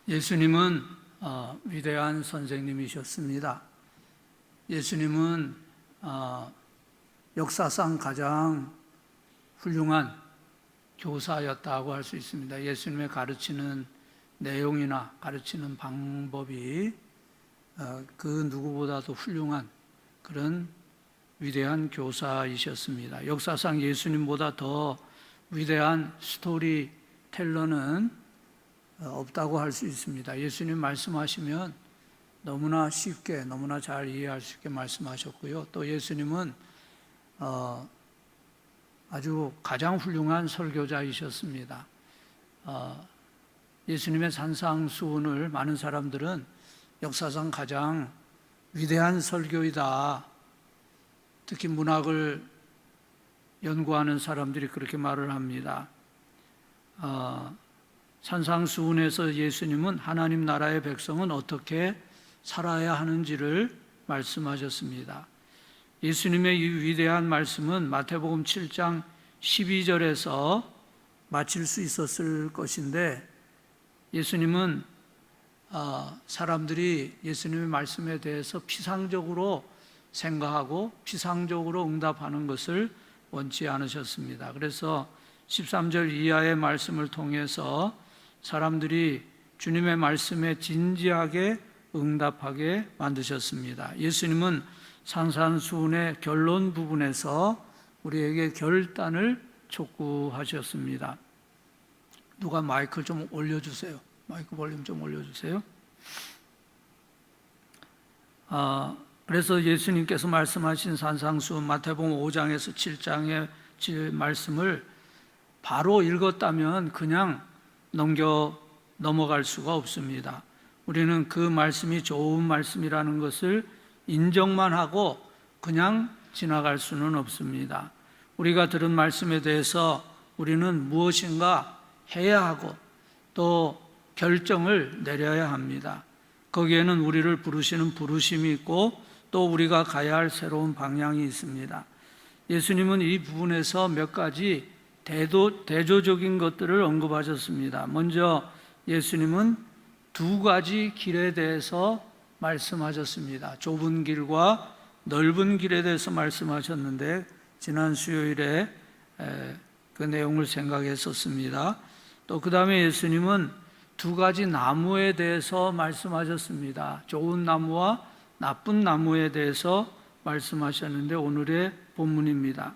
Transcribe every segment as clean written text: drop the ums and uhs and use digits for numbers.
예수님은 위대한 선생님이셨습니다. 예수님은 역사상 가장 훌륭한 교사였다고 할 수 있습니다. 예수님의 가르치는 내용이나 가르치는 방법이 그 누구보다도 훌륭한 그런 위대한 교사이셨습니다. 역사상 예수님보다 더 위대한 스토리텔러는 없다고 할 수 있습니다. 예수님 말씀하시면 너무나 쉽게, 너무나 잘 이해할 수 있게 말씀하셨고요. 또 예수님은 아주 가장 훌륭한 설교자이셨습니다. 예수님의 산상수훈을 많은 사람들은 역사상 가장 위대한 설교이다. 특히 문학을 연구하는 사람들이 그렇게 말을 합니다. 산상수훈에서 예수님은 하나님 나라의 백성은 어떻게 살아야 하는지를 말씀하셨습니다. 예수님의 이 위대한 말씀은 마태복음 7장 12절에서 마칠 수 있었을 것인데, 예수님은 사람들이 예수님의 말씀에 대해서 피상적으로 생각하고 피상적으로 응답하는 것을 원치 않으셨습니다. 그래서 13절 이하의 말씀을 통해서 사람들이 주님의 말씀에 진지하게 응답하게 만드셨습니다. 예수님은 산상수훈의 결론 부분에서 우리에게 결단을 촉구하셨습니다. 누가 마이크를 좀 올려주세요. 마이크 볼륨 좀 올려주세요. 그래서 예수님께서 말씀하신 산상수훈 마태복음 5장에서 7장의 말씀을 바로 읽었다면 그냥 넘어갈 수가 없습니다. 우리는 그 말씀이 좋은 말씀이라는 것을 인정만 하고 그냥 지나갈 수는 없습니다. 우리가 들은 말씀에 대해서 우리는 무엇인가 해야 하고 또 결정을 내려야 합니다. 거기에는 우리를 부르시는 부르심이 있고 또 우리가 가야 할 새로운 방향이 있습니다. 예수님은 이 부분에서 몇 가지 대조적인 것들을 언급하셨습니다. 먼저 예수님은 두 가지 길에 대해서 말씀하셨습니다. 좁은 길과 넓은 길에 대해서 말씀하셨는데 지난 수요일에 그 내용을 생각했었습니다. 또 그 다음에 예수님은 두 가지 나무에 대해서 말씀하셨습니다. 좋은 나무와 나쁜 나무에 대해서 말씀하셨는데 오늘의 본문입니다.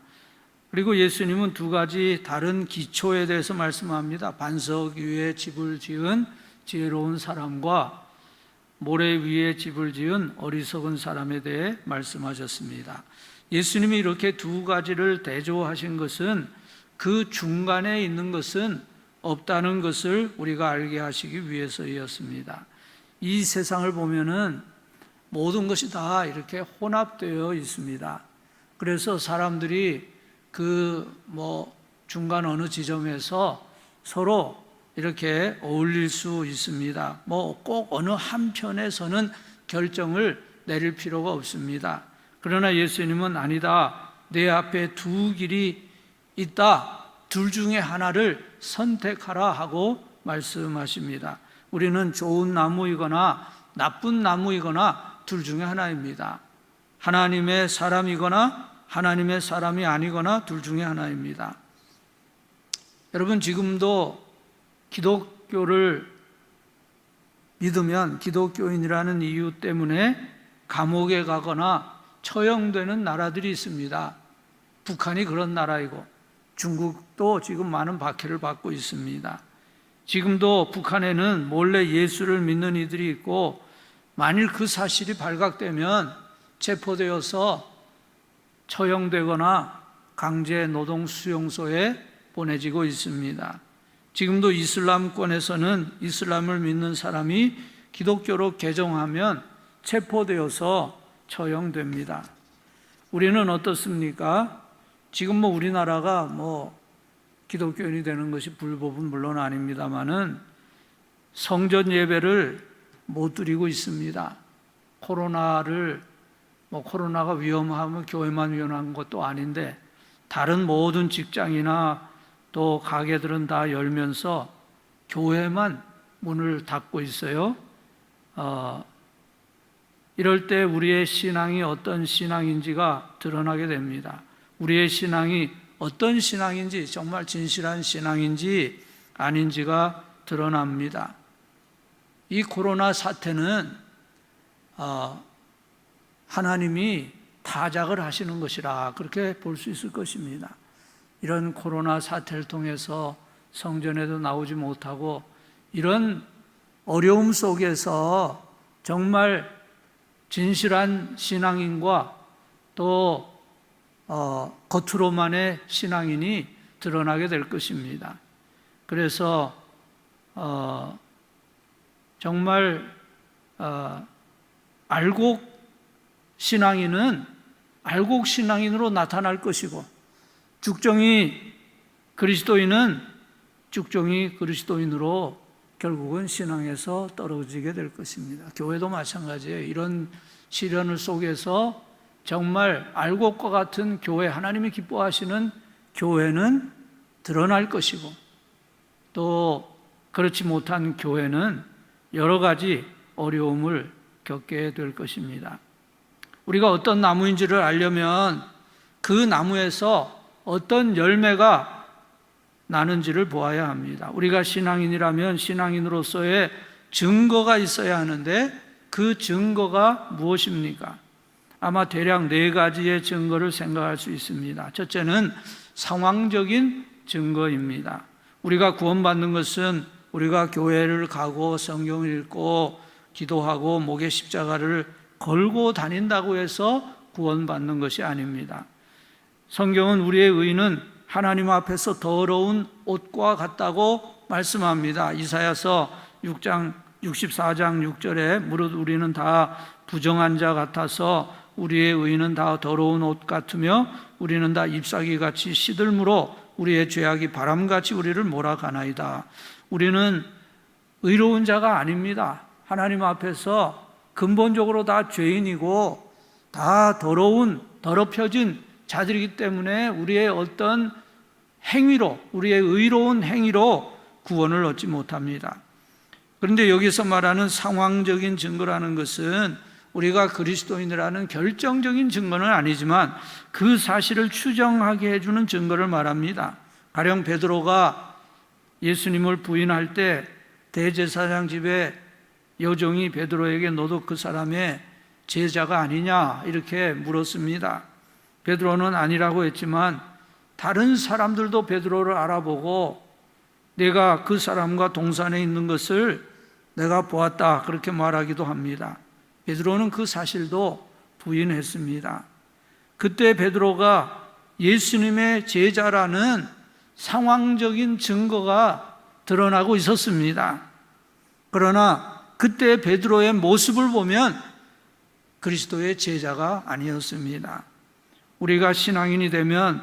그리고 예수님은 두 가지 다른 기초에 대해서 말씀합니다. 반석 위에 집을 지은 지혜로운 사람과 모래 위에 집을 지은 어리석은 사람에 대해 말씀하셨습니다. 예수님이 이렇게 두 가지를 대조하신 것은 그 중간에 있는 것은 없다는 것을 우리가 알게 하시기 위해서였습니다. 이 세상을 보면은 모든 것이 다 이렇게 혼합되어 있습니다. 그래서 사람들이 중간 어느 지점에서 서로 이렇게 어울릴 수 있습니다. 꼭 어느 한편에서는 결정을 내릴 필요가 없습니다. 그러나 예수님은 아니다. 내 앞에 두 길이 있다. 둘 중에 하나를 선택하라 하고 말씀하십니다. 우리는 좋은 나무이거나 나쁜 나무이거나 둘 중에 하나입니다. 하나님의 사람이거나 하나님의 사람이 아니거나 둘 중에 하나입니다. 여러분, 지금도 기독교를 믿으면 기독교인이라는 이유 때문에 감옥에 가거나 처형되는 나라들이 있습니다. 북한이 그런 나라이고 중국도 지금 많은 박해를 받고 있습니다. 지금도 북한에는 몰래 예수를 믿는 이들이 있고 만일 그 사실이 발각되면 체포되어서 처형되거나 강제 노동 수용소에 보내지고 있습니다. 지금도 이슬람권에서는 이슬람을 믿는 사람이 기독교로 개종하면 체포되어서 처형됩니다. 우리는 어떻습니까? 지금 우리나라가 기독교인이 되는 것이 불법은 물론 아닙니다만은 성전 예배를 못 드리고 있습니다. 코로나가 위험하면 교회만 위험한 것도 아닌데 다른 모든 직장이나 또 가게들은 다 열면서 교회만 문을 닫고 있어요. 이럴 때 우리의 신앙이 어떤 신앙인지가 드러나게 됩니다. 우리의 신앙이 어떤 신앙인지, 정말 진실한 신앙인지 아닌지가 드러납니다. 이 코로나 사태는 하나님이 타작을 하시는 것이라 그렇게 볼 수 있을 것입니다. 이런 코로나 사태를 통해서 성전에도 나오지 못하고 이런 어려움 속에서 정말 진실한 신앙인과 또 겉으로만의 신앙인이 드러나게 될 것입니다. 그래서 정말 알곡 신앙인은 알곡 신앙인으로 나타날 것이고 죽정이 그리스도인은 죽정이 그리스도인으로 결국은 신앙에서 떨어지게 될 것입니다. 교회도 마찬가지예요. 이런 시련 속에서 정말 알곡과 같은 교회, 하나님이 기뻐하시는 교회는 드러날 것이고 또 그렇지 못한 교회는 여러 가지 어려움을 겪게 될 것입니다. 우리가 어떤 나무인지를 알려면 그 나무에서 어떤 열매가 나는지를 보아야 합니다. 우리가 신앙인이라면 신앙인으로서의 증거가 있어야 하는데 그 증거가 무엇입니까? 아마 대략 4가지의 증거를 생각할 수 있습니다. 첫째는 상황적인 증거입니다. 우리가 구원받는 것은 우리가 교회를 가고 성경을 읽고 기도하고 목에 십자가를 걸고 다닌다고 해서 구원받는 것이 아닙니다. 성경은 우리의 의는 하나님 앞에서 더러운 옷과 같다고 말씀합니다. 이사야서 6장 64장 6절에 무릇 우리는 다 부정한 자 같아서 우리의 의는 다 더러운 옷 같으며 우리는 다 잎사귀같이 시들므로 우리의 죄악이 바람같이 우리를 몰아가나이다. 우리는 의로운 자가 아닙니다. 하나님 앞에서 근본적으로 다 죄인이고 다 더럽혀진 자들이기 때문에 우리의 어떤 행위로, 우리의 의로운 행위로 구원을 얻지 못합니다. 그런데 여기서 말하는 상황적인 증거라는 것은 우리가 그리스도인이라는 결정적인 증거는 아니지만 그 사실을 추정하게 해주는 증거를 말합니다. 가령 베드로가 예수님을 부인할 때 대제사장 집에 여종이 베드로에게 너도 그 사람의 제자가 아니냐 이렇게 물었습니다. 베드로는 아니라고 했지만 다른 사람들도 베드로를 알아보고 내가 그 사람과 동산에 있는 것을 내가 보았다 그렇게 말하기도 합니다. 베드로는 그 사실도 부인했습니다. 그때 베드로가 예수님의 제자라는 상황적인 증거가 드러나고 있었습니다. 그러나 그때 베드로의 모습을 보면 그리스도의 제자가 아니었습니다. 우리가 신앙인이 되면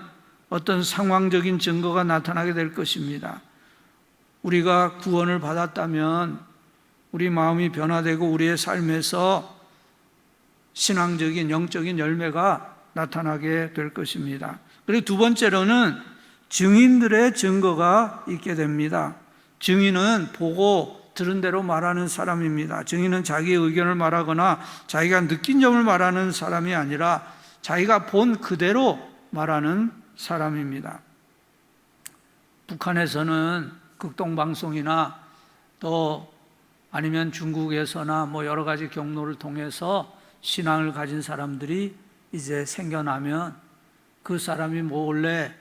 어떤 상황적인 증거가 나타나게 될 것입니다. 우리가 구원을 받았다면 우리 마음이 변화되고 우리의 삶에서 신앙적인 영적인 열매가 나타나게 될 것입니다. 그리고 두 번째로는 증인들의 증거가 있게 됩니다. 증인은 보고 들은 대로 말하는 사람입니다. 증인은 자기의 의견을 말하거나 자기가 느낀 점을 말하는 사람이 아니라 자기가 본 그대로 말하는 사람입니다. 북한에서는 극동방송이나 또 아니면 중국에서나 여러 가지 경로를 통해서 신앙을 가진 사람들이 이제 생겨나면 그 사람이 몰래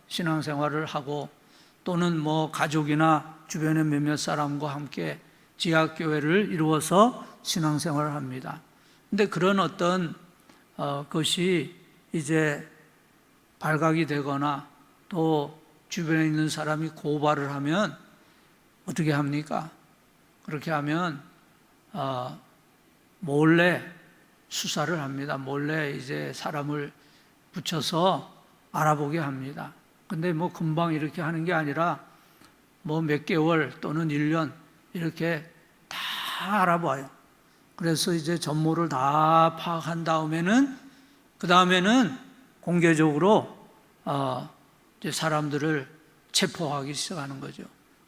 신앙생활을 하고 또는 가족이나 주변의 몇몇 사람과 함께 지하교회를 이루어서 신앙생활을 합니다. 그런데 그런 어떤 것이 이제 발각이 되거나 또 주변에 있는 사람이 고발을 하면 어떻게 합니까? 그렇게 하면 몰래 수사를 합니다. 몰래 이제 사람을 붙여서 알아보게 합니다. 근데 금방 이렇게 하는 게 아니라 몇 개월 또는 1년 이렇게 다 알아봐요. 그래서 이제 전모를 다 파악한 다음에는 공개적으로 이제 사람들을 체포하기 시작하는 거죠.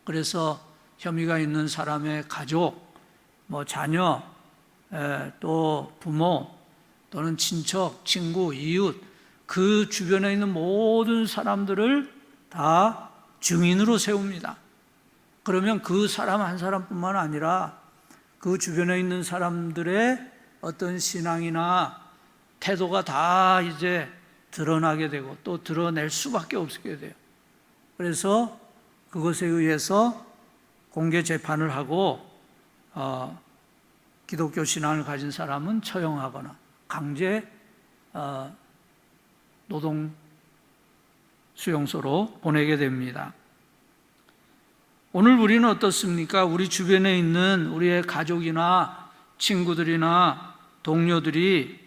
그래서 혐의가 있는 사람의 가족, 자녀, 또 부모, 또는 친척, 친구, 이웃, 그 주변에 있는 모든 사람들을 다 증인으로 세웁니다. 그러면 그 사람 한 사람뿐만 아니라 그 주변에 있는 사람들의 어떤 신앙이나 태도가 다 이제 드러나게 되고 또 드러낼 수밖에 없게 돼요. 그래서 그것에 의해서 공개 재판을 하고 기독교 신앙을 가진 사람은 처형하거나 강제 노동 수용소로 보내게 됩니다. 오늘 우리는 어떻습니까? 우리 주변에 있는 우리의 가족이나 친구들이나 동료들이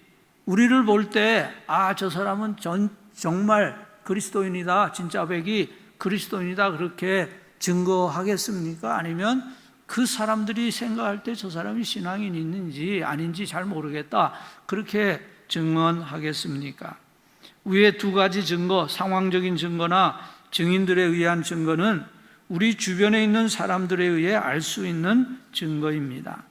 우리를 볼 때 저 사람은 정말 그리스도인이다, 진짜 백이 그리스도인이다 그렇게 증거하겠습니까? 아니면 그 사람들이 생각할 때 저 사람이 신앙이 있는지 아닌지 잘 모르겠다 그렇게 증언하겠습니까? 위에 두 가지 증거, 상황적인 증거나 증인들에 의한 증거는 우리 주변에 있는 사람들에 의해 알 수 있는 증거입니다.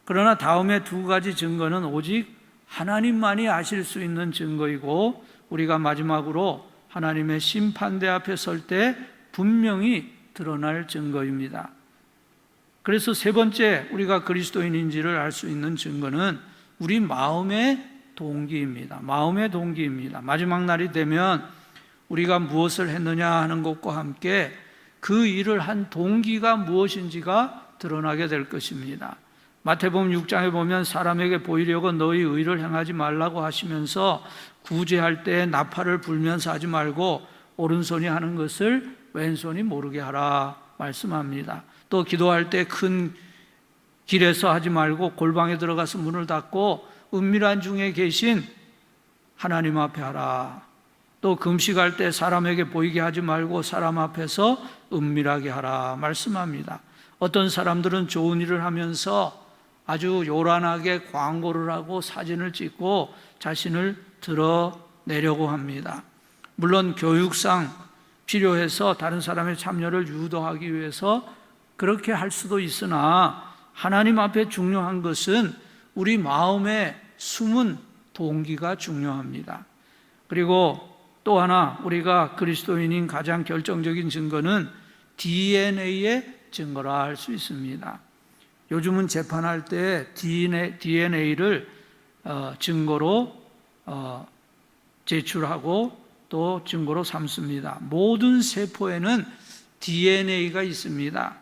그러나 다음에 두 가지 증거는 오직 하나님만이 아실 수 있는 증거이고 우리가 마지막으로 하나님의 심판대 앞에 설 때 분명히 드러날 증거입니다. 그래서 세 번째 우리가 그리스도인인지를 알 수 있는 증거는 우리 마음의 동기입니다. 마음의 동기입니다. 마지막 날이 되면 우리가 무엇을 했느냐 하는 것과 함께 그 일을 한 동기가 무엇인지가 드러나게 될 것입니다. 마태복음 6장에 보면 사람에게 보이려고 너희 의를 행하지 말라고 하시면서 구제할 때 나팔을 불면서 하지 말고 오른손이 하는 것을 왼손이 모르게 하라 말씀합니다. 또 기도할 때 큰 길에서 하지 말고 골방에 들어가서 문을 닫고 은밀한 중에 계신 하나님 앞에 하라. 또 금식할 때 사람에게 보이게 하지 말고 사람 앞에서 은밀하게 하라 말씀합니다. 어떤 사람들은 좋은 일을 하면서 아주 요란하게 광고를 하고 사진을 찍고 자신을 드러내려고 합니다. 물론 교육상 필요해서 다른 사람의 참여를 유도하기 위해서 그렇게 할 수도 있으나 하나님 앞에 중요한 것은 우리 마음의 숨은 동기가 중요합니다. 그리고 또 하나 우리가 그리스도인인 가장 결정적인 증거는 DNA의 증거라 할 수 있습니다. 요즘은 재판할 때 DNA를 증거로 제출하고 또 증거로 삼습니다. 모든 세포에는 DNA가 있습니다.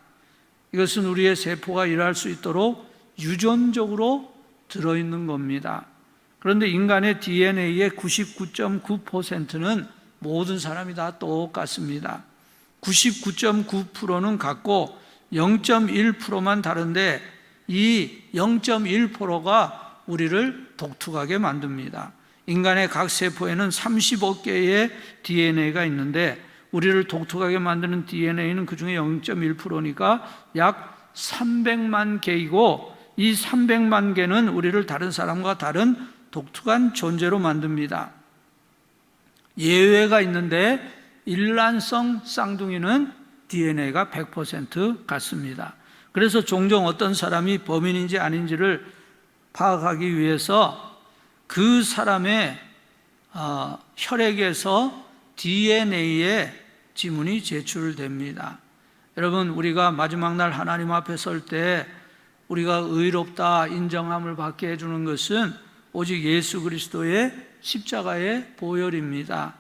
이것은 우리의 세포가 일할 수 있도록 유전적으로 들어있는 겁니다. 그런데 인간의 DNA의 99.9%는 모든 사람이 다 똑같습니다. 99.9%는 같고 0.1%만 다른데 이 0.1%가 우리를 독특하게 만듭니다. 인간의 각 세포에는 35개의 DNA가 있는데 우리를 독특하게 만드는 DNA는 그 중에 0.1%니까 약 300만 개이고 이 300만 개는 우리를 다른 사람과 다른 독특한 존재로 만듭니다. 예외가 있는데 일란성 쌍둥이는 DNA가 100% 같습니다. 그래서 종종 어떤 사람이 범인인지 아닌지를 파악하기 위해서 그 사람의 혈액에서 DNA의 지문이 제출됩니다. 여러분, 우리가 마지막 날 하나님 앞에 설 때 우리가 의롭다 인정함을 받게 해주는 것은 오직 예수 그리스도의 십자가의 보혈입니다.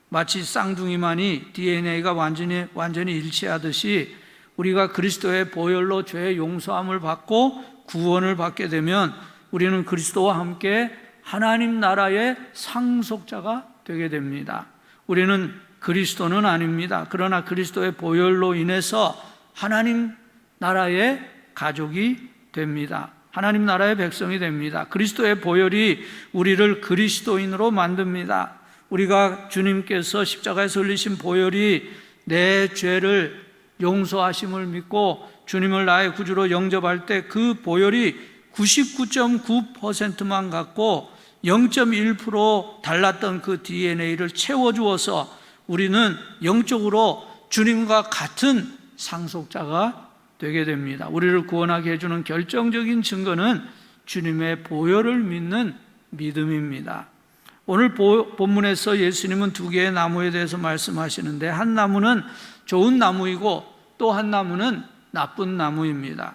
마치 쌍둥이만이 DNA가 완전히 일치하듯이 우리가 그리스도의 보혈로 죄의 용서함을 받고 구원을 받게 되면 우리는 그리스도와 함께 하나님 나라의 상속자가 되게 됩니다. 우리는 그리스도는 아닙니다. 그러나 그리스도의 보혈로 인해서 하나님 나라의 가족이 됩니다. 하나님 나라의 백성이 됩니다. 그리스도의 보혈이 우리를 그리스도인으로 만듭니다. 우리가 주님께서 십자가에서 흘리신 보혈이 내 죄를 용서하심을 믿고 주님을 나의 구주로 영접할 때 그 보혈이 99.9%만 갖고 0.1% 달랐던 그 DNA를 채워주어서 우리는 영적으로 주님과 같은 상속자가 되게 됩니다. 우리를 구원하게 해주는 결정적인 증거는 주님의 보혈을 믿는 믿음입니다. 오늘 본문에서 예수님은 두 개의 나무에 대해서 말씀하시는데, 한 나무는 좋은 나무이고 또 한 나무는 나쁜 나무입니다.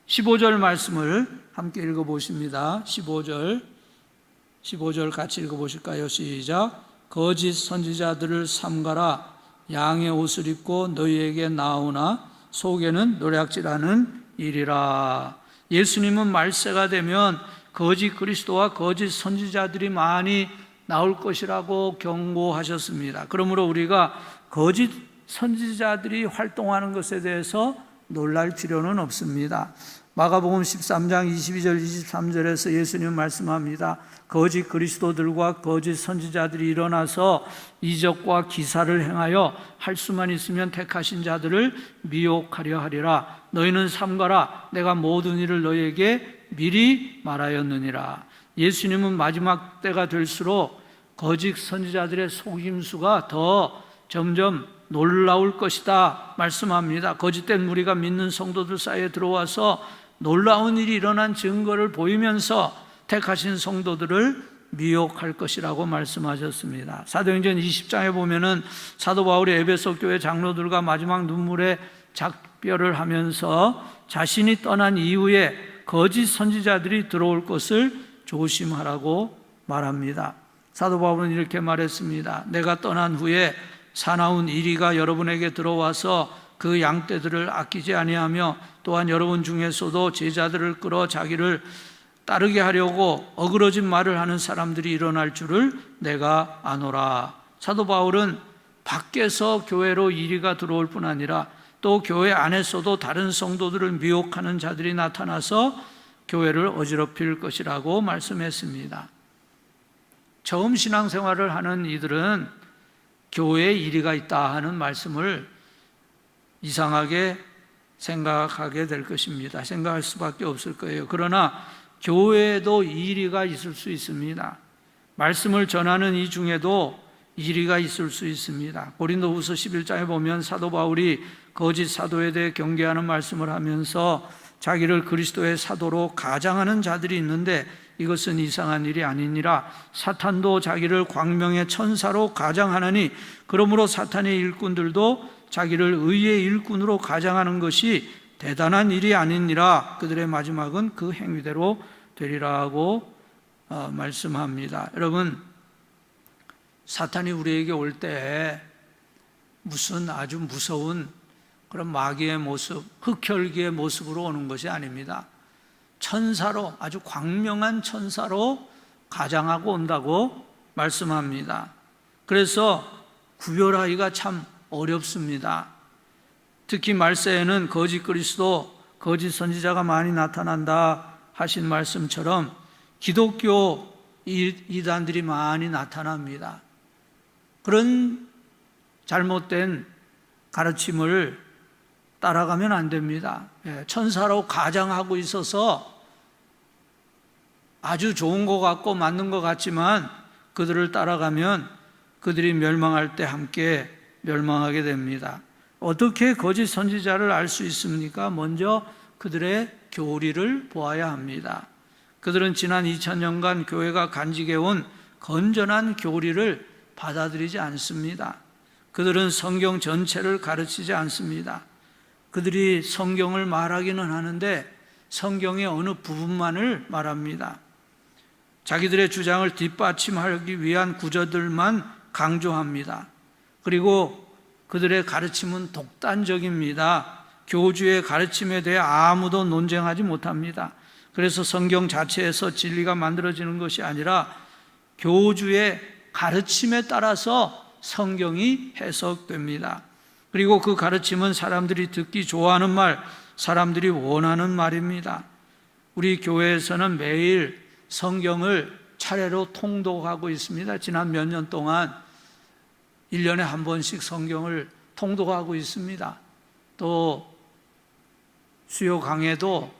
15절 말씀을 함께 읽어보십니다. 15절 같이 읽어보실까요? 시작. 거짓 선지자들을 삼가라. 양의 옷을 입고 너희에게 나오나 속에는 노략질하는 일이라. 예수님은 말세가 되면 거짓 그리스도와 거짓 선지자들이 많이 나올 것이라고 경고하셨습니다. 그러므로 우리가 거짓 선지자들이 활동하는 것에 대해서 놀랄 필요는 없습니다. 마가복음 13장 22절 23절에서 예수님은 말씀합니다. 거짓 그리스도들과 거짓 선지자들이 일어나서 이적과 기사를 행하여 할 수만 있으면 택하신 자들을 미혹하려 하리라. 너희는 삼가라. 내가 모든 일을 너희에게 미리 말하였느니라. 예수님은 마지막 때가 될수록 거짓 선지자들의 속임수가 더 점점 놀라울 것이다 말씀합니다. 거짓된 무리가 믿는 성도들 사이에 들어와서 놀라운 일이 일어난 증거를 보이면서 택하신 성도들을 미혹할 것이라고 말씀하셨습니다. 사도행전 20장에 보면은 사도 바울이 에베소 교회 장로들과 마지막 눈물의 작별을 하면서 자신이 떠난 이후에 거짓 선지자들이 들어올 것을 조심하라고 말합니다. 사도 바울은 이렇게 말했습니다. 내가 떠난 후에 사나운 이리가 여러분에게 들어와서 그 양떼들을 아끼지 아니하며 또한 여러분 중에서도 제자들을 끌어 자기를 따르게 하려고 어그러진 말을 하는 사람들이 일어날 줄을 내가 아노라. 사도 바울은 밖에서 교회로 이리가 들어올 뿐 아니라 또 교회 안에서도 다른 성도들을 미혹하는 자들이 나타나서 교회를 어지럽힐 것이라고 말씀했습니다. 처음 신앙생활을 하는 이들은 교회에 이리가 있다 하는 말씀을 이상하게 생각하게 될 것입니다. 생각할 수밖에 없을 거예요. 그러나 교회에도 이리가 있을 수 있습니다. 말씀을 전하는 이 중에도 이리가 있을 수 있습니다. 고린도후서 11장에 보면 사도 바울이 거짓 사도에 대해 경계하는 말씀을 하면서 자기를 그리스도의 사도로 가장하는 자들이 있는데 이것은 이상한 일이 아니니라. 사탄도 자기를 광명의 천사로 가장하나니 그러므로 사탄의 일꾼들도 자기를 의의 일꾼으로 가장하는 것이 대단한 일이 아니니라. 그들의 마지막은 그 행위대로 되리라고 말씀합니다. 여러분, 사탄이 우리에게 올 때 무슨 아주 무서운 그런 마귀의 모습, 흑혈기의 모습으로 오는 것이 아닙니다. 천사로, 아주 광명한 천사로 가장하고 온다고 말씀합니다. 그래서 구별하기가 참 어렵습니다. 특히 말세에는 거짓 그리스도, 거짓 선지자가 많이 나타난다 하신 말씀처럼 기독교 이단들이 많이 나타납니다. 그런 잘못된 가르침을 따라가면 안 됩니다. 천사로 가장하고 있어서 아주 좋은 것 같고 맞는 것 같지만 그들을 따라가면 그들이 멸망할 때 함께 멸망하게 됩니다. 어떻게 거짓 선지자를 알 수 있습니까? 먼저 그들의 교리를 보아야 합니다. 그들은 지난 2000년간 교회가 간직해온 건전한 교리를 받아들이지 않습니다. 그들은 성경 전체를 가르치지 않습니다. 그들이 성경을 말하기는 하는데 성경의 어느 부분만을 말합니다. 자기들의 주장을 뒷받침하기 위한 구절들만 강조합니다. 그리고 그들의 가르침은 독단적입니다. 교주의 가르침에 대해 아무도 논쟁하지 못합니다. 그래서 성경 자체에서 진리가 만들어지는 것이 아니라 교주의 가르침에 따라서 성경이 해석됩니다. 그리고 그 가르침은 사람들이 듣기 좋아하는 말, 사람들이 원하는 말입니다. 우리 교회에서는 매일 성경을 차례로 통독하고 있습니다. 지난 몇 년 동안 1년에 한 번씩 성경을 통독하고 있습니다. 또 수요 강해도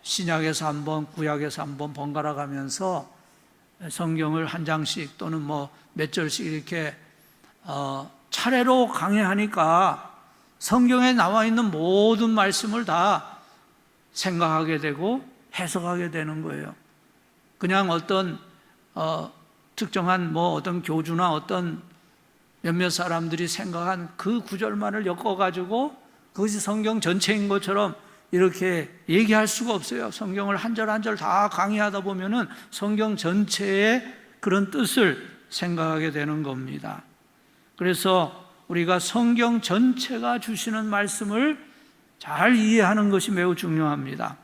신약에서 한 번, 구약에서 한 번 번갈아 가면서 성경을 한 장씩 또는 몇 절씩 이렇게 차례로 강해하니까 성경에 나와 있는 모든 말씀을 다 생각하게 되고 해석하게 되는 거예요. 그냥 어떤 특정한 어떤 교주나 어떤 몇몇 사람들이 생각한 그 구절만을 엮어가지고 그것이 성경 전체인 것처럼 이렇게 얘기할 수가 없어요. 성경을 한 절 한 절 다 강의하다 보면은 성경 전체의 그런 뜻을 생각하게 되는 겁니다. 그래서 우리가 성경 전체가 주시는 말씀을 잘 이해하는 것이 매우 중요합니다.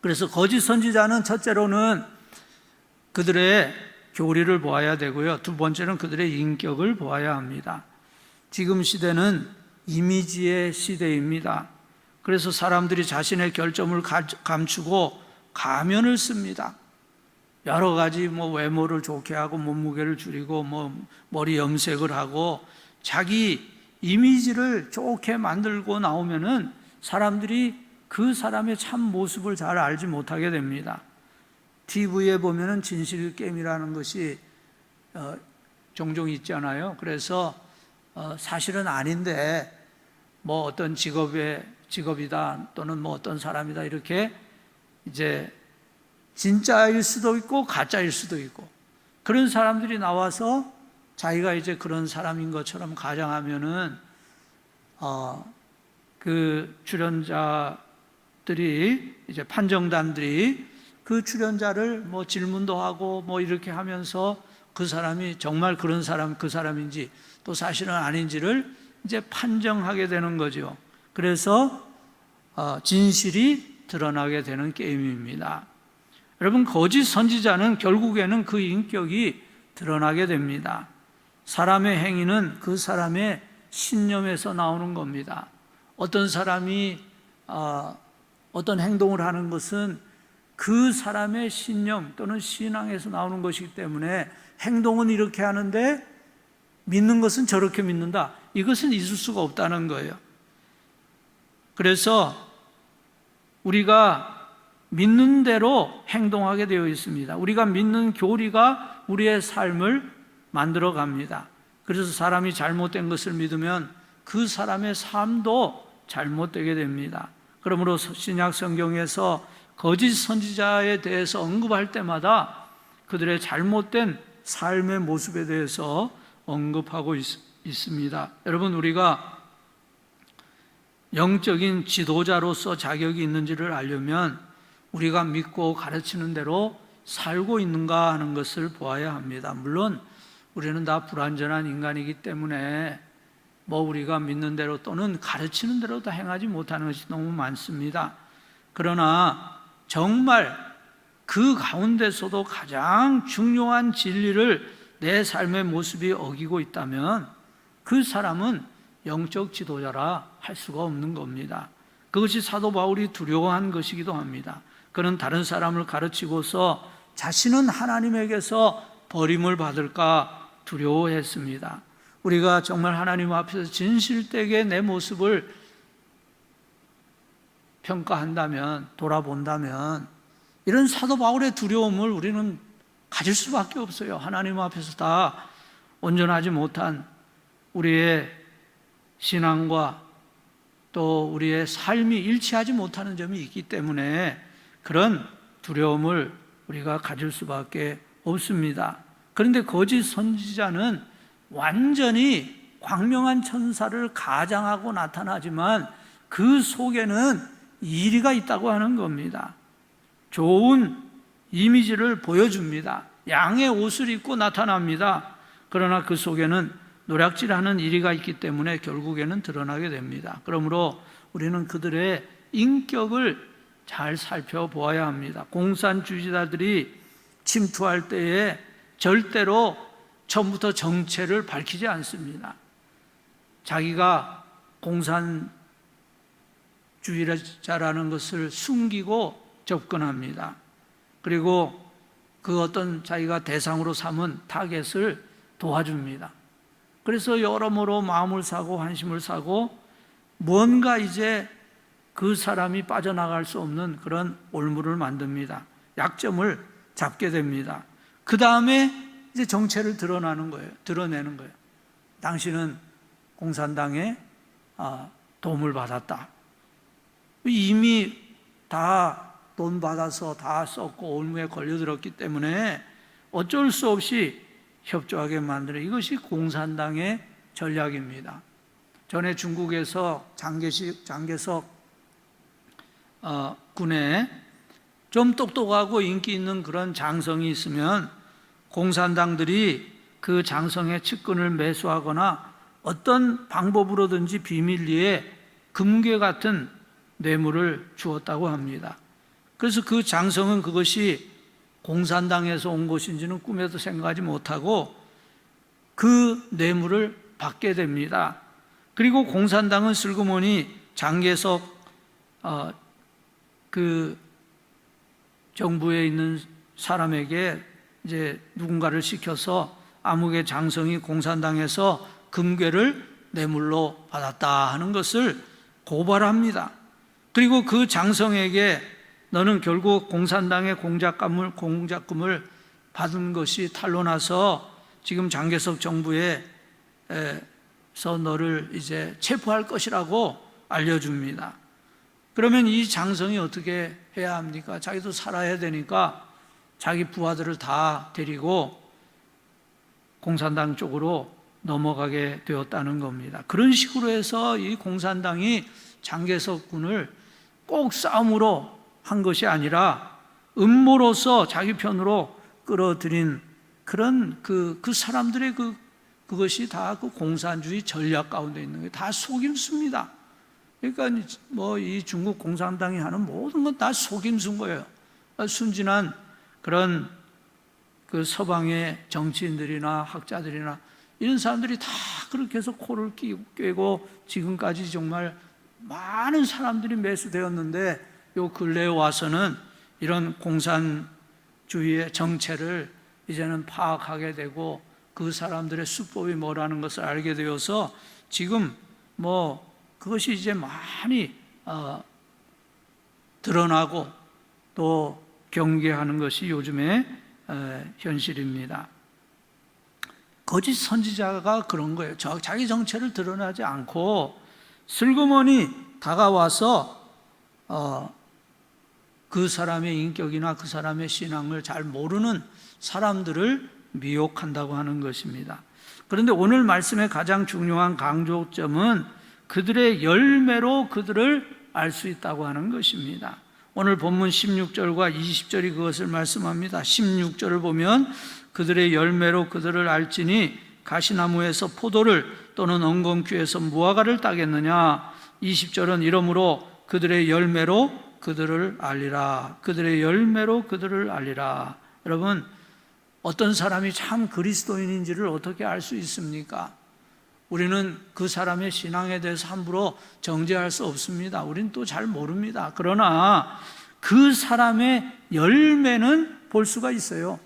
그래서 거짓 선지자는 첫째로는 그들의 교리를 보아야 되고요. 두 번째는 그들의 인격을 보아야 합니다. 지금 시대는 이미지의 시대입니다. 그래서 사람들이 자신의 결점을 감추고 가면을 씁니다. 여러 가지 외모를 좋게 하고 몸무게를 줄이고 머리 염색을 하고 자기 이미지를 좋게 만들고 나오면은 사람들이 그 사람의 참 모습을 잘 알지 못하게 됩니다. TV에 보면은 진실 게임이라는 것이 종종 있잖아요. 그래서 사실은 아닌데 어떤 직업이다 또는 어떤 사람이다 이렇게 이제 진짜일 수도 있고 가짜일 수도 있고 그런 사람들이 나와서 자기가 이제 그런 사람인 것처럼 가정하면은 그 출연자들이 이제 판정단들이 그 출연자를 질문도 하고 이렇게 하면서 그 사람이 정말 그런 사람 그 사람인지 또 사실은 아닌지를 이제 판정하게 되는 거죠. 그래서 진실이 드러나게 되는 게임입니다. 여러분, 거짓 선지자는 결국에는 그 인격이 드러나게 됩니다. 사람의 행위는 그 사람의 신념에서 나오는 겁니다. 어떤 사람이 어떤 행동을 하는 것은 그 사람의 신념 또는 신앙에서 나오는 것이기 때문에 행동은 이렇게 하는데 믿는 것은 저렇게 믿는다. 이것은 있을 수가 없다는 거예요. 그래서 우리가 믿는 대로 행동하게 되어 있습니다. 우리가 믿는 교리가 우리의 삶을 만들어 갑니다. 그래서 사람이 잘못된 것을 믿으면 그 사람의 삶도 잘못되게 됩니다. 그러므로 신약 성경에서 거짓 선지자에 대해서 언급할 때마다 그들의 잘못된 삶의 모습에 대해서 언급하고 있습니다. 여러분, 우리가 영적인 지도자로서 자격이 있는지를 알려면 우리가 믿고 가르치는 대로 살고 있는가 하는 것을 보아야 합니다. 물론 우리는 다 불완전한 인간이기 때문에 우리가 믿는 대로 또는 가르치는 대로 다 행하지 못하는 것이 너무 많습니다. 그러나 정말 그 가운데서도 가장 중요한 진리를 내 삶의 모습이 어기고 있다면 그 사람은 영적 지도자라 할 수가 없는 겁니다. 그것이 사도 바울이 두려워한 것이기도 합니다. 그는 다른 사람을 가르치고서 자신은 하나님에게서 버림을 받을까 두려워했습니다. 우리가 정말 하나님 앞에서 진실되게 내 모습을 평가한다면, 돌아본다면 이런 사도 바울의 두려움을 우리는 가질 수밖에 없어요. 하나님 앞에서 다 온전하지 못한 우리의 신앙과 또 우리의 삶이 일치하지 못하는 점이 있기 때문에 그런 두려움을 우리가 가질 수밖에 없습니다. 그런데 거짓 선지자는 완전히 광명한 천사를 가장하고 나타나지만 그 속에는 이리가 있다고 하는 겁니다. 좋은 이미지를 보여줍니다. 양의 옷을 입고 나타납니다. 그러나 그 속에는 노략질하는 이리가 있기 때문에 결국에는 드러나게 됩니다. 그러므로 우리는 그들의 인격을 잘 살펴보아야 합니다. 공산주의자들이 침투할 때에 절대로 처음부터 정체를 밝히지 않습니다. 자기가 공산주의자라는 것을 숨기고 접근합니다. 그리고 그 어떤 자기가 대상으로 삼은 타겟을 도와줍니다. 그래서 여러모로 마음을 사고 한심을 사고 뭔가 이제 그 사람이 빠져나갈 수 없는 그런 올무를 만듭니다. 약점을 잡게 됩니다. 그 다음에 이제 정체를 드러내는 거예요. 당신은 공산당의 도움을 받았다. 이미 다 돈 받아서 다 썼고 올무에 걸려들었기 때문에 어쩔 수 없이 협조하게 만드는, 이것이 공산당의 전략입니다. 전에 중국에서 장개석 군에 좀 똑똑하고 인기 있는 그런 장성이 있으면 공산당들이 그 장성의 측근을 매수하거나 어떤 방법으로든지 비밀리에 금괴 같은 뇌물을 주었다고 합니다. 그래서 그 장성은 그것이 공산당에서 온 것인지는 꿈에도 생각하지 못하고 그 뇌물을 받게 됩니다. 그리고 공산당은 슬그머니 장개석 그 정부에 있는 사람에게 이제 누군가를 시켜서 아무개 장성이 공산당에서 금괴를 뇌물로 받았다 하는 것을 고발합니다. 그리고 그 장성에게 너는 결국 공산당의 공작금을 받은 것이 탄로나서 지금 장개석 정부에서 너를 이제 체포할 것이라고 알려줍니다. 그러면 이 장성이 어떻게 해야 합니까? 자기도 살아야 되니까 자기 부하들을 다 데리고 공산당 쪽으로 넘어가게 되었다는 겁니다. 그런 식으로 해서 이 공산당이 장개석 군을 꼭 싸움으로 한 것이 아니라 음모로서 자기 편으로 끌어들인 그런 그 사람들의 그것이 다 그 공산주의 전략 가운데 있는 게 다 속임수입니다. 그러니까 뭐 이 중국 공산당이 하는 모든 건 다 속임수인 거예요. 순진한 그런 그 서방의 정치인들이나 학자들이나 이런 사람들이 다 그렇게 해서 코를 꿰고 지금까지 정말 많은 사람들이 매수되었는데 요 근래에 와서는 이런 공산주의의 정체를 이제는 파악하게 되고 그 사람들의 수법이 뭐라는 것을 알게 되어서 지금 뭐 그것이 이제 많이 드러나고 또 경계하는 것이 요즘의 현실입니다. 거짓 선지자가 그런 거예요. 자기 정체를 드러나지 않고 슬그머니 다가와서 그 사람의 인격이나 그 사람의 신앙을 잘 모르는 사람들을 미혹한다고 하는 것입니다. 그런데 오늘 말씀의 가장 중요한 강조점은 그들의 열매로 그들을 알 수 있다고 하는 것입니다. 오늘 본문 16절과 20절이 그것을 말씀합니다. 16절을 보면 그들의 열매로 그들을 알지니 가시나무에서 포도를 또는 엉겅퀴에서 무화과를 따겠느냐. 20절은 이러므로 그들의 열매로 그들을 알리라. 그들의 열매로 그들을 알리라. 여러분, 어떤 사람이 참 그리스도인인지를 어떻게 알 수 있습니까? 우리는 그 사람의 신앙에 대해서 함부로 정죄할 수 없습니다. 우리는 또 잘 모릅니다. 그러나 그 사람의 열매는 볼 수가 있어요.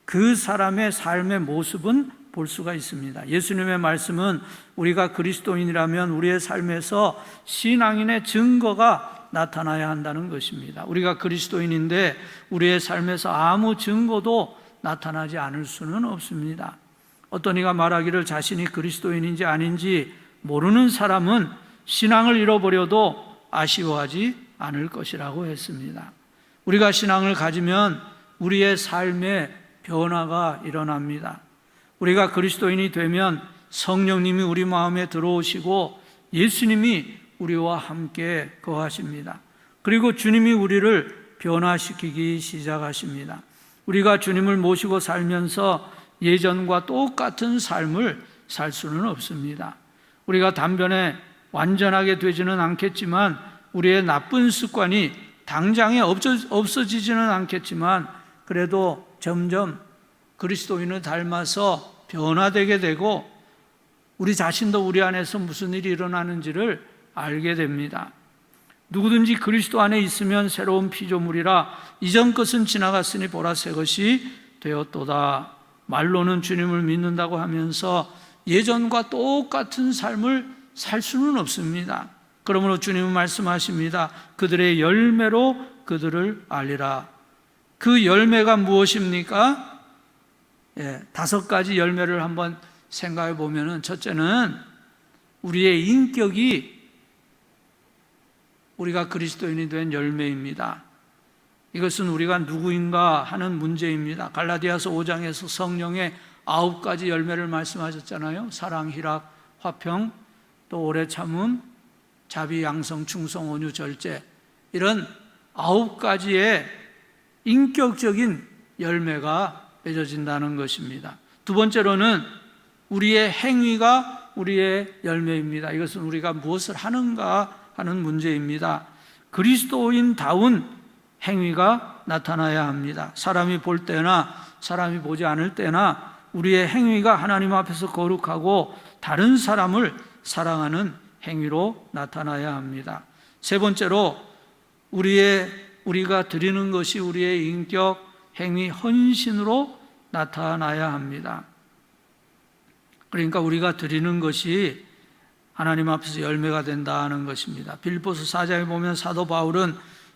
그 사람의 삶의 모습은 볼 수가 있습니다. 예수님의 말씀은 우리가 그리스도인이라면 우리의 삶에서 신앙인의 증거가 나타나야 한다는 것입니다. 우리가 그리스도인인데 우리의 삶에서 아무 증거도 나타나지 않을 수는 없습니다. 어떤 이가 말하기를 자신이 그리스도인인지 아닌지 모르는 사람은 신앙을 잃어버려도 아쉬워하지 않을 것이라고 했습니다. 우리가 신앙을 가지면 우리의 삶에 변화가 일어납니다. 우리가 그리스도인이 되면 성령님이 우리 마음에 들어오시고 예수님이 우리와 함께 거하십니다. 그리고 주님이 우리를 변화시키기 시작하십니다. 우리가 주님을 모시고 살면서 예전과 똑같은 삶을 살 수는 없습니다. 우리가 단번에 완전하게 되지는 않겠지만 우리의 나쁜 습관이 당장에 없어지지는 않겠지만 그래도 점점 그리스도인을 닮아서 변화되게 되고 우리 자신도 우리 안에서 무슨 일이 일어나는지를 알게 됩니다. 누구든지 그리스도 안에 있으면 새로운 피조물이라 이전 것은 지나갔으니 보라 새 것이 되었도다. 말로는 주님을 믿는다고 하면서 예전과 똑같은 삶을 살 수는 없습니다. 그러므로 주님은 말씀하십니다. 그들의 열매로 그들을 알리라. 그 열매가 무엇입니까? 5가지 열매를 한번 생각해 보면은 첫째는 우리의 인격이 우리가 그리스도인이 된 열매입니다. 이것은 우리가 누구인가 하는 문제입니다. 갈라디아서 5장에서 성령의 9가지 열매를 말씀하셨잖아요. 사랑, 희락, 화평, 또 오래 참음, 자비, 양성, 충성, 온유, 절제, 이런 9가지의 인격적인 열매가 맺어진다는 것입니다. 두 번째로는 우리의 행위가 우리의 열매입니다. 이것은 우리가 무엇을 하는가 하는 문제입니다. 그리스도인다운 행위가 나타나야 합니다. 사람이 볼 때나 사람이 보지 않을 때나 우리의 행위가 하나님 앞에서 거룩하고 다른 사람을 사랑하는 행위로 나타나야 합니다. 세 번째로 우리가 드리는 것이 우리의 인격, 행위, 헌신으로 나타나야 합니다. 그러니까 우리가 드리는 것이 하나님 앞에서 열매가 된다는 것입니다. 빌립보서 4장에 보면 사도 바울은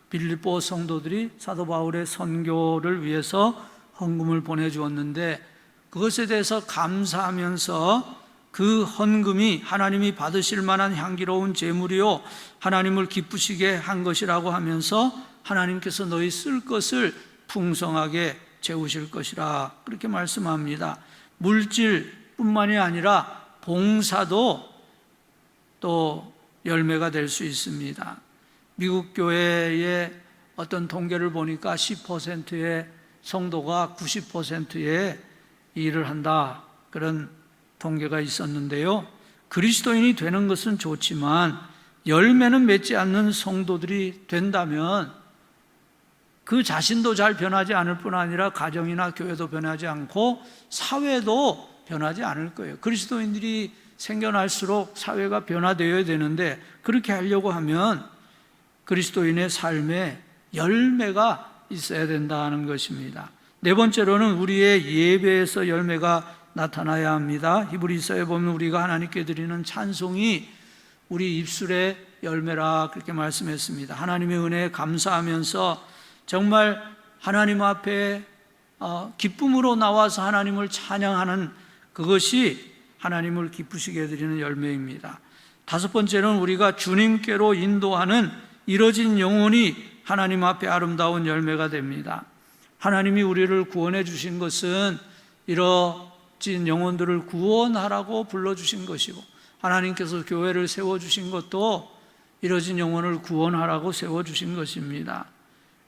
빌립보 성도들이 사도 바울의 선교를 위해서 헌금을 보내주었는데 그것에 대해서 감사하면서 그 헌금이 하나님이 받으실 만한 향기로운 제물이요 하나님을 기쁘시게 한 것이라고 하면서 하나님께서 너희 쓸 것을 풍성하게 채우실 것이라 그렇게 말씀합니다. 물질뿐만이 아니라 봉사도 또 열매가 될 수 있습니다. 미국 교회의 어떤 통계를 보니까 10%의 성도가 90%의 일을 한다, 그런 통계가 있었는데요. 그리스도인이 되는 것은 좋지만 열매는 맺지 않는 성도들이 된다면 그 자신도 잘 변하지 않을 뿐 아니라 가정이나 교회도 변하지 않고 사회도 변하지 않을 거예요. 그리스도인들이 생겨날수록 사회가 변화되어야 되는데 그렇게 하려고 하면 그리스도인의 삶에 열매가 있어야 된다는 것입니다. 네 번째로는 우리의 예배에서 열매가 나타나야 합니다. 히브리서에 보면 우리가 하나님께 드리는 찬송이 우리 입술의 열매라 그렇게 말씀했습니다. 하나님의 은혜에 감사하면서 정말 하나님 앞에 기쁨으로 나와서 하나님을 찬양하는 그것이 하나님을 기쁘시게 해드리는 열매입니다. 다섯 번째는 우리가 주님께로 인도하는 이뤄진 영혼이 하나님 앞에 아름다운 열매가 됩니다. 하나님이 우리를 구원해 주신 것은 이뤄진 영혼들을 구원하라고 불러주신 것이고 하나님께서 교회를 세워주신 것도 이뤄진 영혼을 구원하라고 세워주신 것입니다.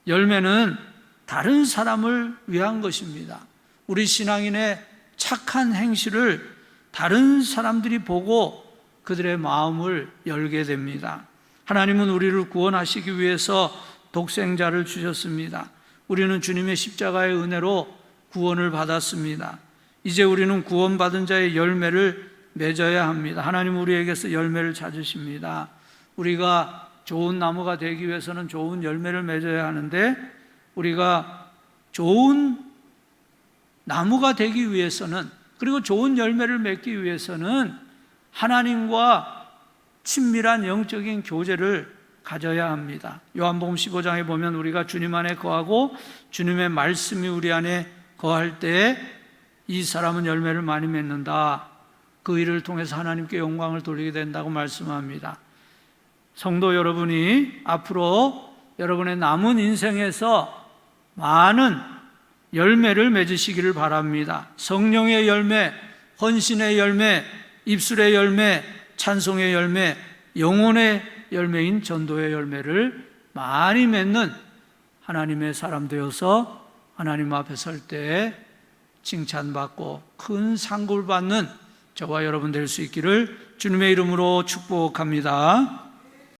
열매는 다른 사람을 위한 것입니다. 우리 신앙인의 착한 행실을 다른 사람들이 보고 그들의 마음을 열게 됩니다. 하나님은 우리를 구원하시기 위해서 독생자를 주셨습니다. 우리는 주님의 십자가의 은혜로 구원을 받았습니다. 이제 우리는 구원받은 자의 열매를 맺어야 합니다. 하나님 우리에게서 열매를 찾으십니다. 우리가 좋은 나무가 되기 위해서는 좋은 열매를 맺어야 하는데 우리가 좋은 나무가 되기 위해서는 그리고 좋은 열매를 맺기 위해서는 하나님과 친밀한 영적인 교제를 가져야 합니다. 요한복음 15장에 보면 우리가 주님 안에 거하고 주님의 말씀이 우리 안에 거할 때에 이 사람은 열매를 많이 맺는다. 그 일을 통해서 하나님께 영광을 돌리게 된다고 말씀합니다. 성도 여러분이 앞으로 여러분의 남은 인생에서 많은 열매를 맺으시기를 바랍니다. 성령의 열매, 헌신의 열매, 입술의 열매, 찬송의 열매, 영혼의 열매인 전도의 열매를 많이 맺는 하나님의 사람 되어서 하나님 앞에 설 때 칭찬받고 큰 상급을 받는 저와 여러분 될 수 있기를 주님의 이름으로 축복합니다.